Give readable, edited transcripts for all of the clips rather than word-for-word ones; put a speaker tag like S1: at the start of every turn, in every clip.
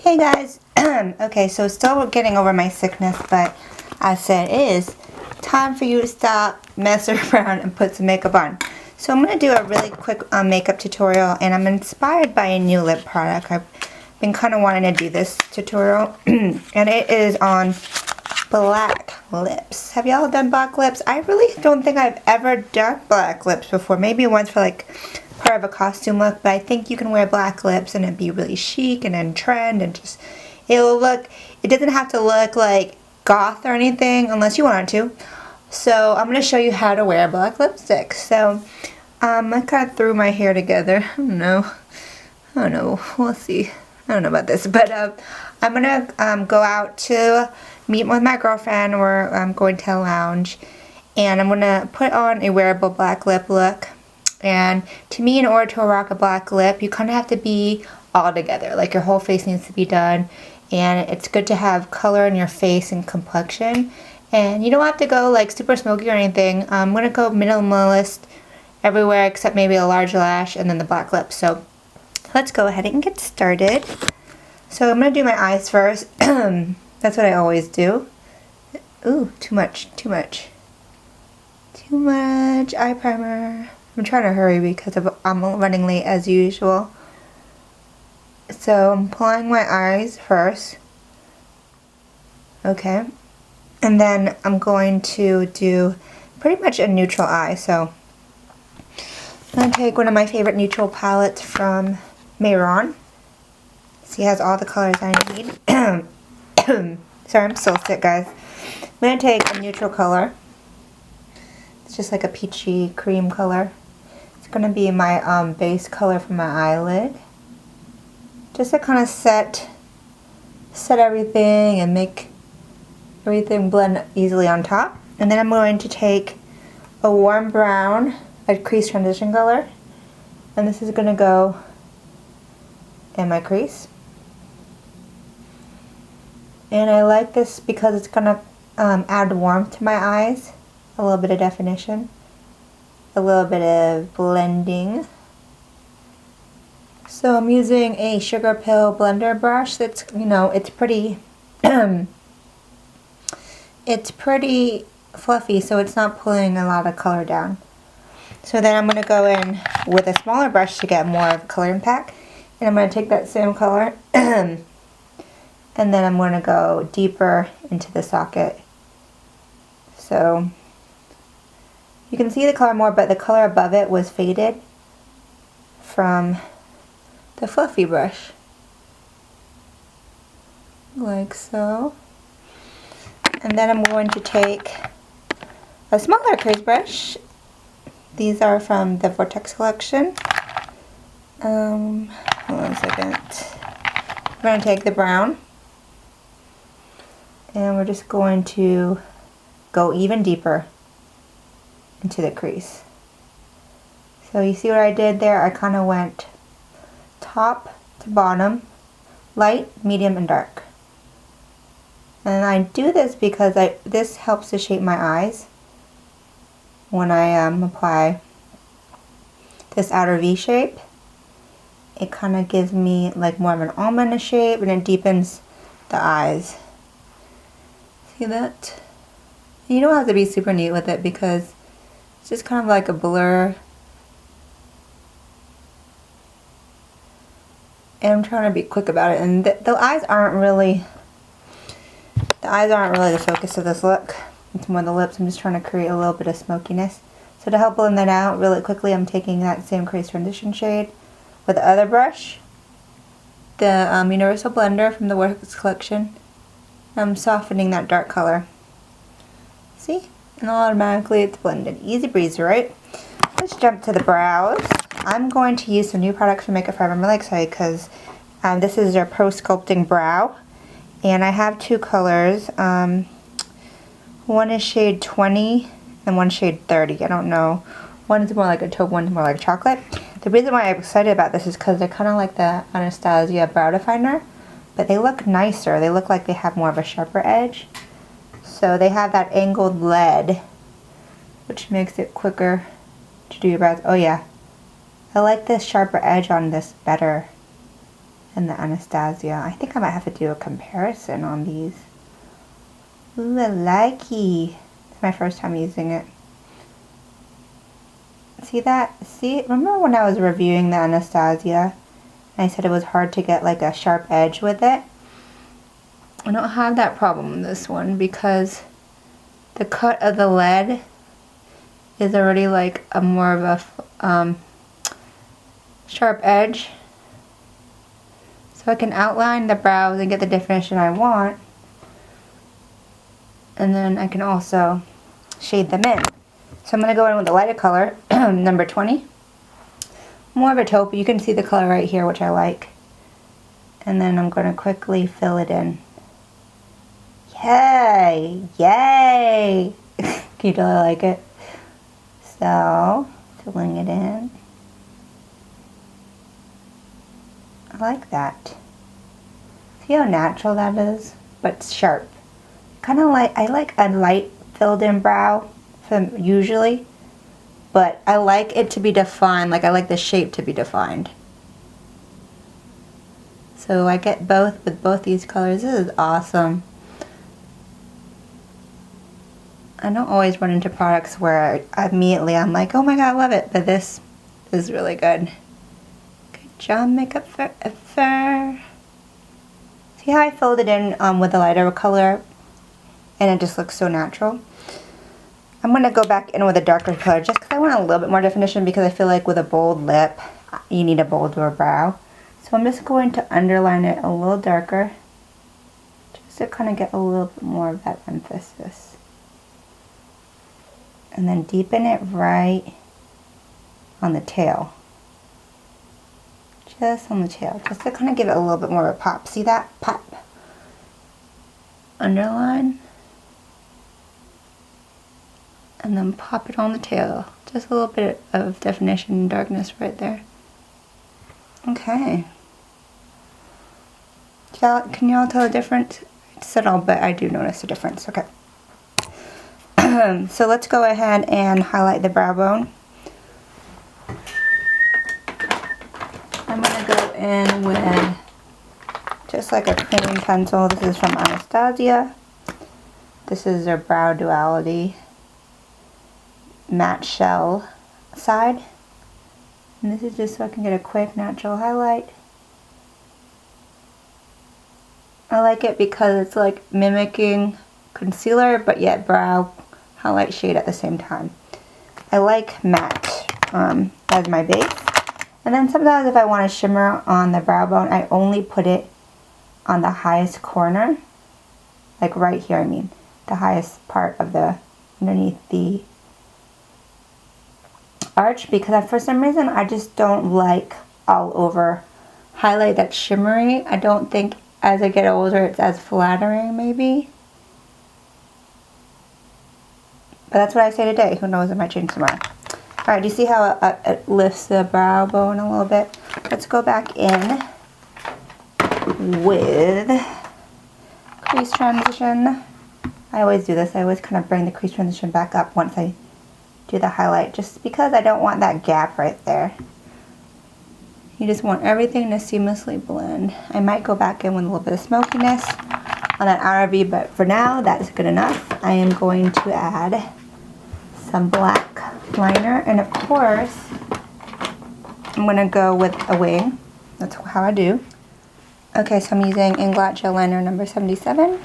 S1: Hey guys, okay, so still getting over my sickness, but I said it is time for you to stop messing around and put some makeup on. So I'm going to do a really quick makeup tutorial, and I'm inspired by a new lip product. I've been kind of wanting to do this tutorial, and it is on black lips. Have y'all done black lips? I really don't think I've ever done black lips before. Maybe once for like part of a costume look, but I think you can wear black lips and it'd be really chic and in trend, and just it doesn't have to look like goth or anything unless you want it to. So I'm going to show you how to wear black lipstick. So I kind of threw my hair together. I don't know, we'll see. I don't know about this, but I'm going to go out to meet with my girlfriend, or I'm going to a lounge, and I'm going to put on a wearable black lip look. And to me, in order to rock a black lip, you kind of have to be all together. Like your whole face needs to be done. And it's good to have color in your face and complexion. And you don't have to go like super smoky or anything. I'm going to go minimalist everywhere except maybe a large lash and then the black lip. So let's go ahead and get started. So I'm going to do my eyes first. That's what I always do. Ooh, too much eye primer. I'm trying to hurry because I'm running late as usual. So I'm applying my eyes first. Okay. And then I'm going to do pretty much a neutral eye. So I'm going to take one of my favorite neutral palettes from Mayron. See, it has all the colors I need. Sorry, I'm still sick, guys. I'm going to take a neutral color. It's just like a peachy cream color. It's going to be my base color for my eyelid. Just to kind of set everything and make everything blend easily on top. And then I'm going to take a warm brown, a crease transition color. And this is going to go in my crease. And I like this because it's going to add warmth to my eyes. A little bit of definition, a little bit of blending. So I'm using a sugar pill blender brush that's, it's pretty it's pretty fluffy, so it's not pulling a lot of color down. So then I'm going to go in with a smaller brush to get more of color impact, and I'm going to take that same color and then I'm going to go deeper into the socket. So you can see the color more, but the color above it was faded from the fluffy brush. Like so. And then I'm going to take a smaller crease brush. These are from the Vortex collection. Hold on a second. I'm going to take the brown. And we're just going to go even deeper into the crease. So you see what I did there? I kind of went top to bottom, light, medium, and dark. And I do this because this helps to shape my eyes when I apply this outer V shape. It kind of gives me like more of an almond shape, and it deepens the eyes. See that? You don't have to be super neat with it because it's just kind of like a blur. And I'm trying to be quick about it. And the eyes aren't really the focus of this look. It's more the lips. I'm just trying to create a little bit of smokiness. So to help blend that out really quickly, I'm taking that same crease transition shade with the other brush, the Universal Blender from the Vortex collection. I'm softening that dark color. See? And automatically it's blended. Easy breezy, right? Let's jump to the brows. I'm going to use some new products from Makeup Forever. I'm really excited because this is their Pro Sculpting Brow. And I have two colors. One is shade 20 and one shade 30. I don't know. One is more like a taupe, one is more like chocolate. The reason why I'm excited about this is because they're kind of like the Anastasia Brow Definer. But they look nicer. They look like they have more of a sharper edge. So they have that angled lead, which makes it quicker to do your brows. Oh yeah. I like this sharper edge on this better. and the Anastasia. I think I might have to do a comparison on these. Ooh, I like it. It's my first time using it. See that? See? Remember when I was reviewing the Anastasia? I said it was hard to get like a sharp edge with it? I don't have that problem with this one because the cut of the lead is already like a more of a sharp edge. So I can outline the brows and get the definition I want. And then I can also shade them in. So I'm going to go in with a lighter color, number 20. More of a taupe. You can see the color right here, which I like. And then I'm going to quickly fill it in. Yay! Yay! Can you tell I like it? So, filling it in. I like that. See how natural that is? But sharp. Kind of like, I like a light filled in brow usually, but I like it to be defined, like I like the shape to be defined. So I get both with both these colors. This is awesome. I don't always run into products where immediately I'm like, oh my god, I love it, but this is really good. Good job, makeup fair. See how I filled it in with the lighter color? And it just looks so natural. I'm going to go back in with a darker color just because I want a little bit more definition, because I feel like with a bold lip, you need a bolder brow. So I'm just going to underline it a little darker just to kind of get a little bit more of that emphasis. And then deepen it right on the tail. Just on the tail, just to kind of give it a little bit more of a pop. See that? Pop. Underline. And then pop it on the tail. Just a little bit of definition and darkness right there. Okay. Can y'all tell the difference? It's subtle, but I do notice the difference. Okay. So let's go ahead and highlight the brow bone. I'm going to go in with just like a cream pencil. This is from Anastasia. This is their Brow Duality matte shell side. And this is just so I can get a quick natural highlight. I like it because it's like mimicking concealer, but yet brow highlight shade at the same time. I like matte as my base. And then sometimes if I want to shimmer on the brow bone, I only put it on the highest corner. Like right here, I mean. The highest part of the, underneath the arch, because for some reason I just don't like all over highlight that's shimmery. I don't think as I get older it's as flattering maybe. But that's what I say today. Who knows, it might change tomorrow. Alright, do you see how it lifts the brow bone a little bit? Let's go back in with crease transition. I always do this. I always kind of bring the crease transition back up once I do the highlight, just because I don't want that gap right there. You just want everything to seamlessly blend. I might go back in with a little bit of smokiness on that outer V, but for now, that's good enough. I am going to add some black liner, and of course, I'm going to go with a wing. That's how I do. Okay, so I'm using Inglot Gel Liner number 77.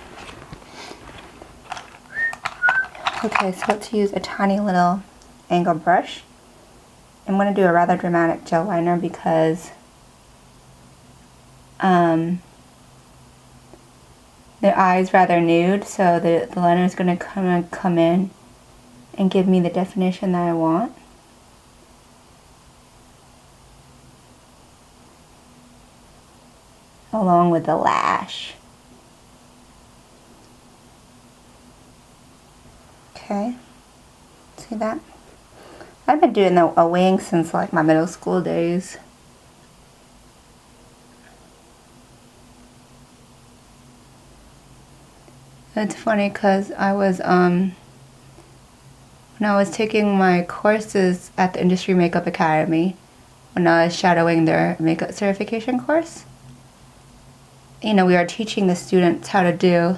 S1: Okay, so let's use a tiny little angle brush. I'm going to do a rather dramatic gel liner because the eye is rather nude, so the liner is going to come in and give me the definition that I want. Along with the lash. Okay, see that? I've been doing a wing since like my middle school days. It's funny because I was when I was taking my courses at the Industry Makeup Academy, when I was shadowing their makeup certification course, you know, we were teaching the students how to do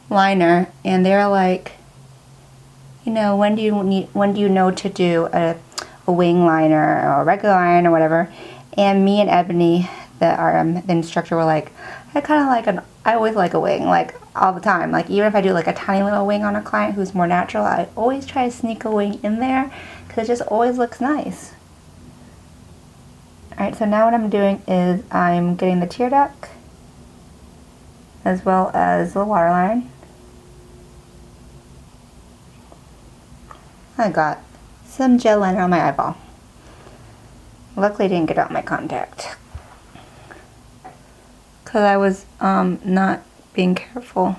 S1: liner, and they're like, you know, when do you know to do a wing liner or a regular liner or whatever? And me and Ebony, the instructor, were like, I always like a wing, like all the time. Like even if I do like a tiny little wing on a client who's more natural, I always try to sneak a wing in there because it just always looks nice. Alright, so now what I'm doing is I'm getting the tear duct as well as the waterline. I got some gel liner on my eyeball. Luckily I didn't get out my contact because I was not being careful.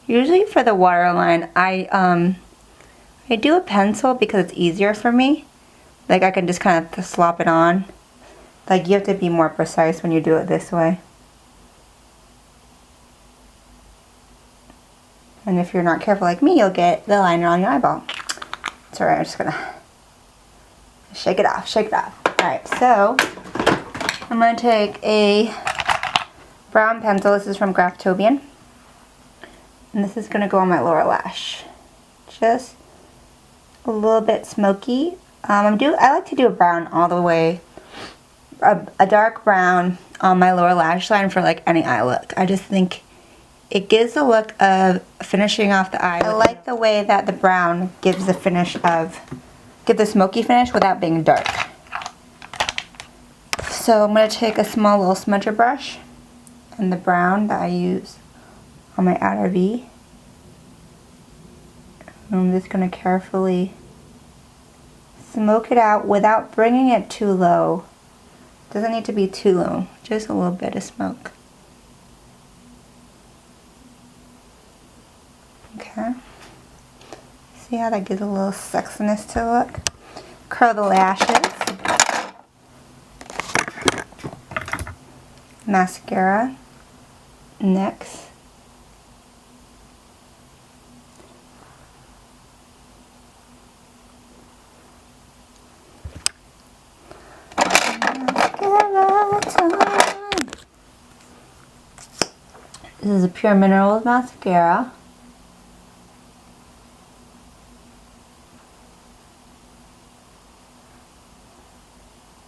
S1: Usually for the waterline I do a pencil because it's easier for me. Like I can just kind of slop it on. Like you have to be more precise when you do it this way. And if you're not careful like me, you'll get the liner on your eyeball. It's alright, I'm just gonna shake it off, shake it off. Alright, so I'm gonna take a brown pencil. This is from Graftobian. And this is gonna go on my lower lash. Just a little bit smoky. I like to do a brown all the way, a dark brown on my lower lash line for like any eye look. I just think it gives the look of finishing off the eye. I like the way that the brown gives the finish of, get the smoky finish without being dark. So I'm going to take a small little smudger brush and the brown that I use on my outer V. And I'm just going to carefully smoke it out without bringing it too low. Doesn't need to be too low, just a little bit of smoke. Okay. See how that gives a little sexiness to the look? Curl the lashes. Mascara. Next. This is a Pure Minerals mascara.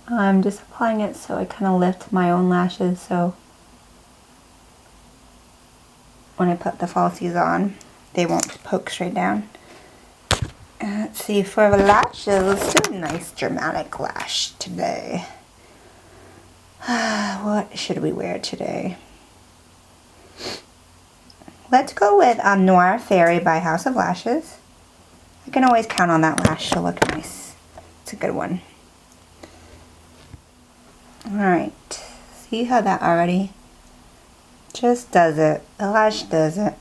S1: I'm just applying it so I kind of lift my own lashes, so when I put the falsies on, they won't poke straight down. Let's see, for the lashes, let's do a nice dramatic lash today. What should we wear today? Let's go with Noir Fairy by House of Lashes. I can always count on that lash, she'll look nice. It's a good one. Alright, see how that already just does it. The lash does it.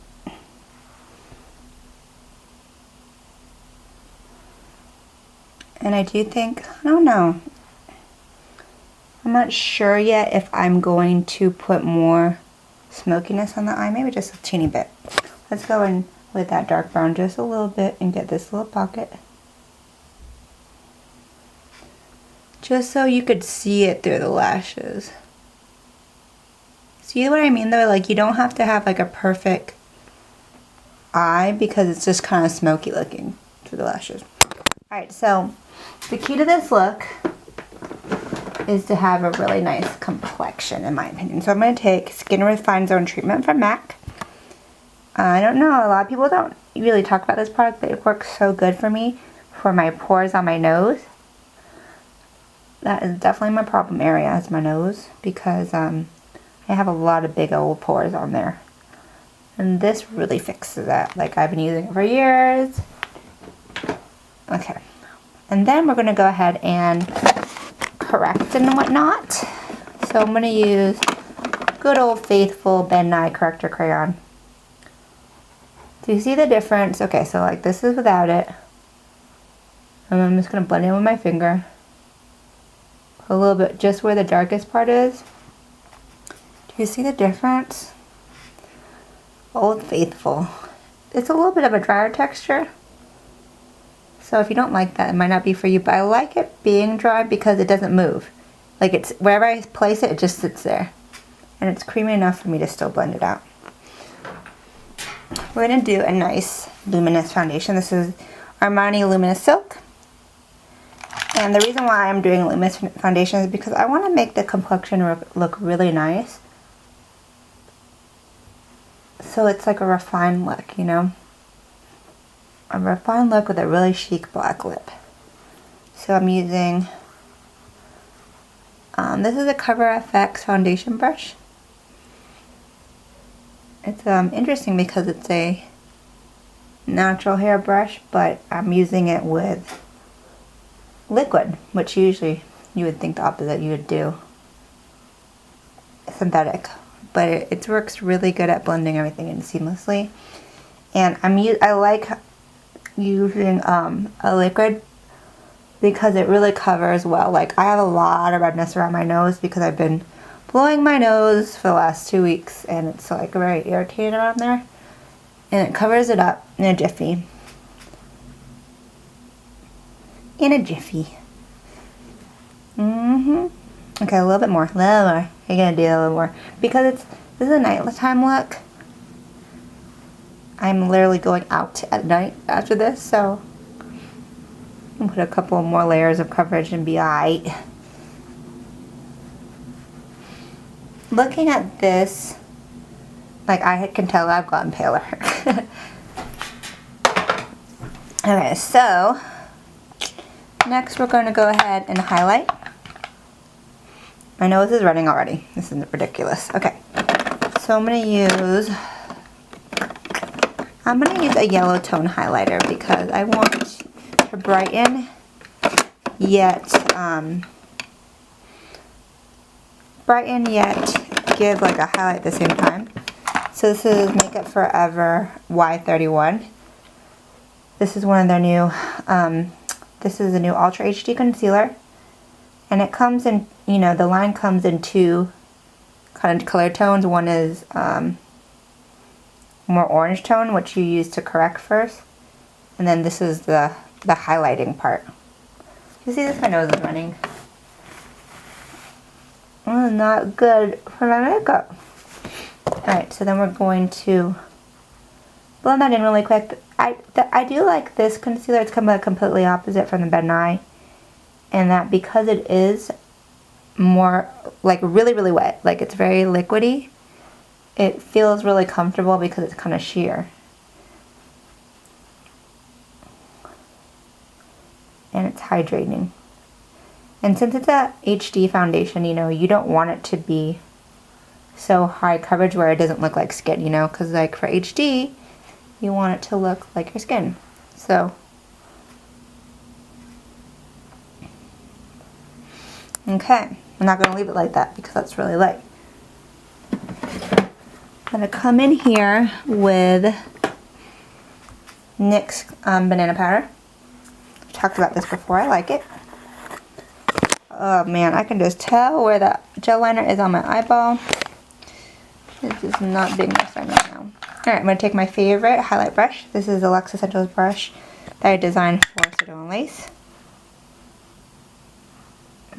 S1: And I do think, I don't know, I'm not sure yet if I'm going to put more smokiness on the eye, maybe just a teeny bit. Let's go in with that dark brown just a little bit and get this little pocket. Just so you could see it through the lashes. See what I mean though? Like you don't have to have like a perfect eye because it's just kind of smoky looking through the lashes. Alright, so the key to this look is to have a really nice complexion in my opinion. So I'm going to take Skin Refine Zone Treatment from MAC. I don't know, a lot of people don't really talk about this product, but it works so good for me for my pores on my nose. That is definitely my problem area, is my nose, because I have a lot of big old pores on there. And this really fixes that. Like I've been using it for years. Okay. And then we're going to go ahead and correct and whatnot. So I'm going to use good old faithful Ben Nye Corrector Crayon. Do you see the difference? Okay, so like this is without it. And I'm just going to blend it in with my finger. A little bit just where the darkest part is. Do you see the difference? Old Faithful. It's a little bit of a drier texture. So if you don't like that, it might not be for you. But I like it being dry because it doesn't move. Like it's, wherever I place it, it just sits there. And it's creamy enough for me to still blend it out. We're going to do a nice luminous foundation. This is Armani Luminous Silk. And the reason why I'm doing luminous foundation is because I want to make the complexion look really nice. So it's like a refined look, you know? A refined look with a really chic black lip. So I'm using, this is a Cover FX foundation brush. It's interesting because it's a natural hair brush, but I'm using it with liquid, which usually you would think the opposite, you would do synthetic. But it works really good at blending everything in seamlessly. And I like using a liquid because it really covers well. Like I have a lot of redness around my nose because I've been blowing my nose for the last 2 weeks and it's like very irritated around there. And it covers it up in a jiffy. In a jiffy. Okay, a little bit more. I'm gonna do a little more. Because this is a nighttime look. I'm literally going out at night after this, so I'm gonna put a couple more layers of coverage and be alright. Looking at this, like I can tell I've gotten paler. Okay, so next we're going to go ahead and highlight. My nose is running already. This is ridiculous. Okay, so I'm going to use a yellow tone highlighter because I want to brighten yet give like a highlight at the same time. So this is Makeup Forever Y31. This is one of their new, this is a new Ultra HD concealer. And it comes in, you know, the line comes in two kind of color tones. One is more orange tone, which you use to correct first. And then this is the highlighting part. You see this? My nose is running. Oh, not good for my makeup. Alright, so then we're going to blend that in really quick. I do like this concealer. It's completely opposite from the Ben Nye. And that because it is more like really, really wet, like it's very liquidy, it feels really comfortable because it's kind of sheer. And it's hydrating. And since it's a HD foundation, you know, you don't want it to be so high coverage where it doesn't look like skin, you know, because like for HD, you want it to look like your skin. So, okay, I'm not going to leave it like that because that's really light. I'm going to come in here with NYX banana powder. I've talked about this before, I like it. Oh man, I can just tell where the gel liner is on my eyeball. This is not being my friend right now. Alright, I'm going to take my favorite highlight brush. This is the Luxe Essentials brush that I designed for Sedona Lace.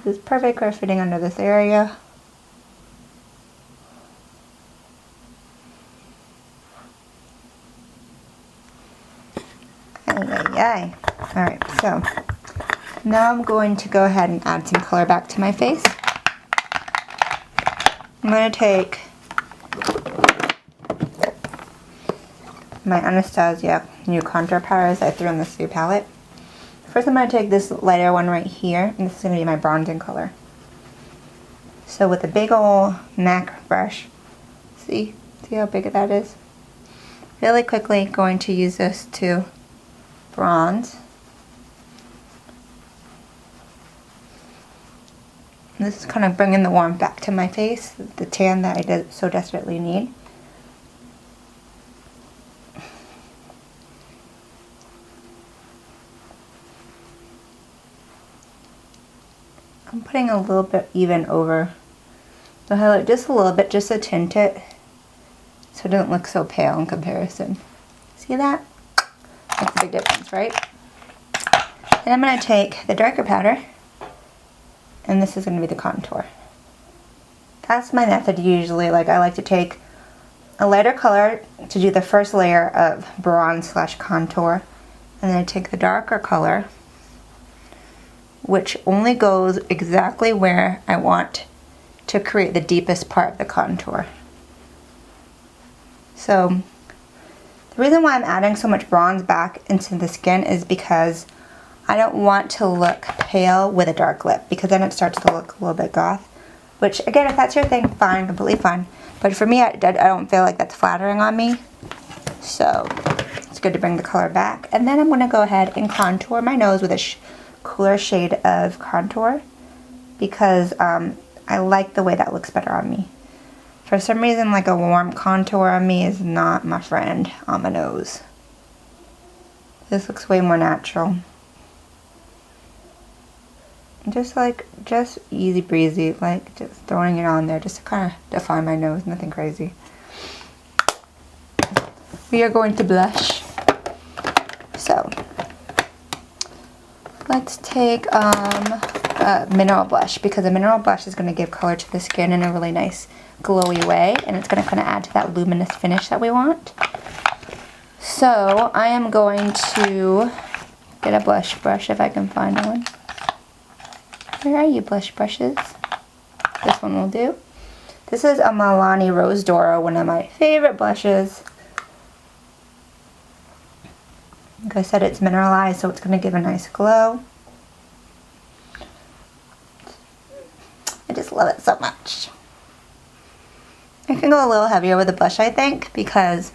S1: This is perfect for fitting under this area. Alright, so now I'm going to go ahead and add some color back to my face. I'm going to take my Anastasia new contour powders I threw in the Sue palette. First I'm going to take this lighter one right here, and this is going to be my bronzing color. So with a big old MAC brush, see how big that is? Really quickly going to use this to bronze. And this is kind of bringing the warmth back to my face, the tan that I so desperately need. I'm putting a little bit even over the highlight, just a little bit, just to tint it so it doesn't look so pale in comparison. See that? That's a big difference, right? And I'm going to take the darker powder and this is going to be the contour. That's my method usually. Like, I like to take a lighter color to do the first layer of bronze / contour, and then I take the darker color, which only goes exactly where I want to create the deepest part of the contour. So the reason why I'm adding so much bronze back into the skin is because I don't want to look pale with a dark lip, because then it starts to look a little bit goth. Which, again, if that's your thing, fine, completely fine. But for me, I don't feel like that's flattering on me. So it's good to bring the color back. And then I'm going to go ahead and contour my nose with a cooler shade of contour, because I like the way that looks better on me. For some reason, like a warm contour on me is not my friend on my nose. This looks way more natural. Just easy breezy, like just throwing it on there just to kind of define my nose, nothing crazy. We are going to blush. So let's take a mineral blush, because a mineral blush is going to give color to the skin in a really nice glowy way, and it's going to kind of add to that luminous finish that we want. So I am going to get a blush brush if I can find one. Where are you, blush brushes? This one will do. This is a Milani Rose Doro, one of my favorite blushes. Like I said, it's mineralized, so it's going to give a nice glow. I just love it so much. I can go a little heavier with the blush, I think, because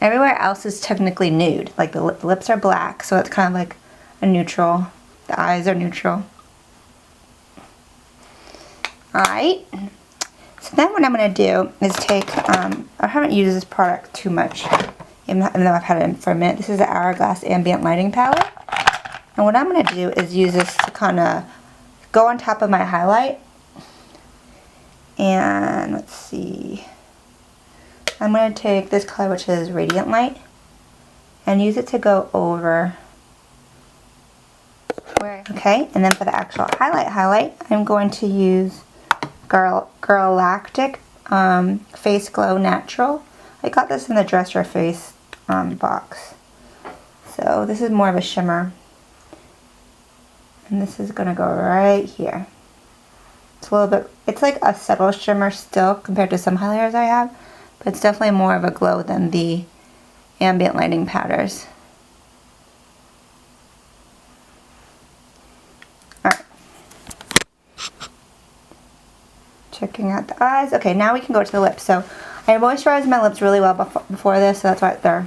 S1: everywhere else is technically nude. Like the lips are black, so it's kind of like a neutral. The eyes are neutral. Alright. So then what I'm going to do is take, I haven't used this product too much, even though I've had it for a minute. This is the Hourglass Ambient Lighting Palette. And what I'm going to do is use this to kind of go on top of my highlight. And let's see. I'm going to take this color, which is Radiant Light, and use it to go over. Okay, and then for the actual highlight, I'm going to use Galactic Face Glow Natural. I got this in the Dress Your Face box. So this is more of a shimmer. And this is going to go right here. It's a little bit, it's like a subtle shimmer still compared to some highlighters I have, but it's definitely more of a glow than the ambient lighting powders. Checking out the eyes. Okay, now we can go to the lips. So I moisturized my lips really well before this, so that's why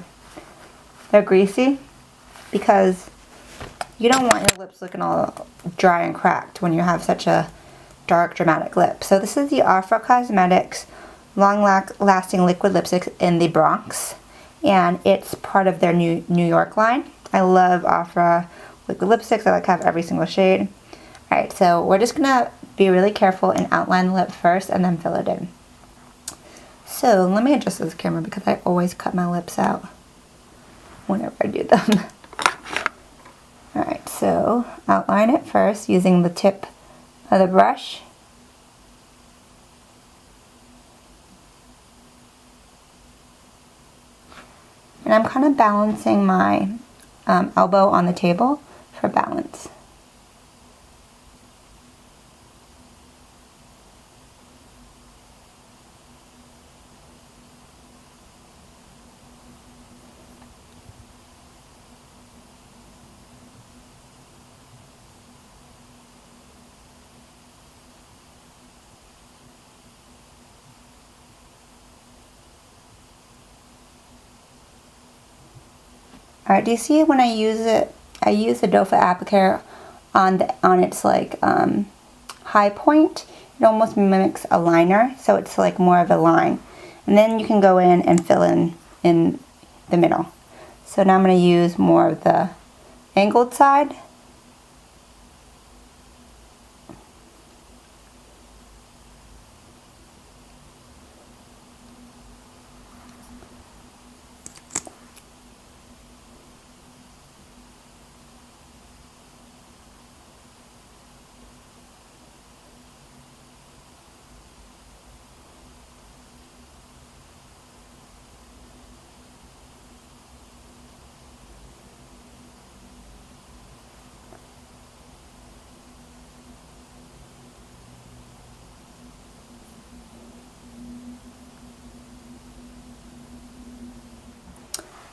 S1: they're greasy, because you don't want your lips looking all dry and cracked when you have such a dark, dramatic lip. So this is the Ofra Cosmetics Long-Lasting Liquid Lipstick in the Bronx, and it's part of their New York line. I love Ofra liquid lipsticks. I like to have every single shade. Alright, so we're just gonna be really careful and outline the lip first and then fill it in. So let me adjust this camera, because I always cut my lips out whenever I do them. Alright, so outline it first using the tip of the brush. And I'm kind of balancing my elbow on the table for balance. Alright, do you see when I use it? I use the doe foot applicator on its like high point. It almost mimics a liner, so it's like more of a line. And then you can go in and fill in the middle. So now I'm going to use more of the angled side.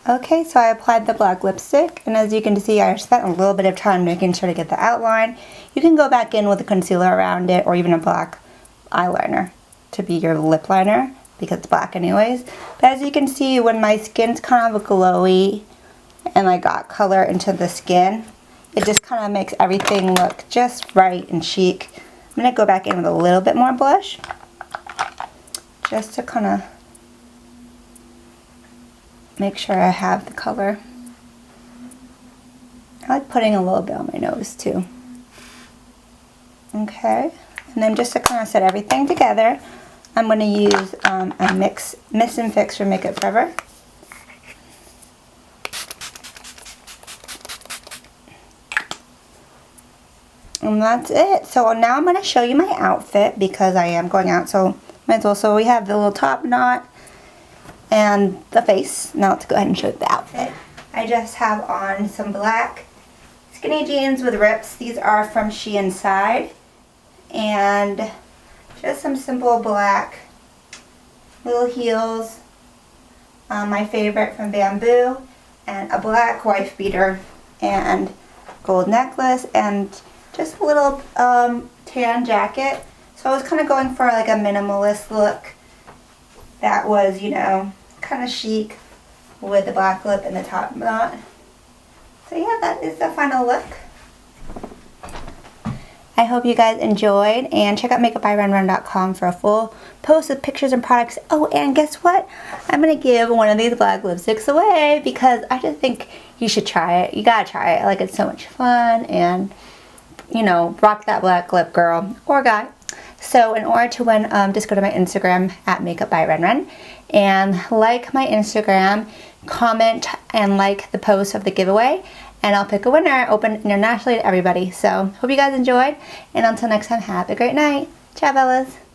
S1: Okay, so I applied the black lipstick, and as you can see, I spent a little bit of time making sure to get the outline. You can go back in with a concealer around it, or even a black eyeliner to be your lip liner, because it's black anyways. But as you can see, when my skin's kind of glowy, and I got color into the skin, it just kind of makes everything look just right and chic. I'm going to go back in with a little bit more blush, just to kind of make sure I have the color. I like putting a little bit on my nose too. Okay, and then just to kind of set everything together, I'm going to use a Mix and Fix from Makeup Forever. And that's it. So now I'm going to show you my outfit because I am going out, so might as well. So we have the little top knot and the face. Now let's go ahead and show you the outfit. I just have on some black skinny jeans with rips. These are from She Inside. And just some simple black little heels. My favorite from Bamboo. And a black wife beater. And gold necklace. And just a little tan jacket. So I was kind of going for like a minimalist look that was, you know, kind of chic with the black lip and the top knot. So yeah, that is the final look. I hope you guys enjoyed, and check out makeupbyrenrun.com for a full post with pictures and products. Oh, and guess what? I'm going to give one of these black lipsticks away because I just think you should try it. You gotta try it. Like, it's so much fun, and, you know, rock that black lip, girl or guy. So in order to win, just go to my Instagram at makeupbyrenrun and like my Instagram, comment and like the post of the giveaway, and I'll pick a winner, open internationally to everybody. So hope you guys enjoyed, and until next time, have a great night. Ciao, Bellas.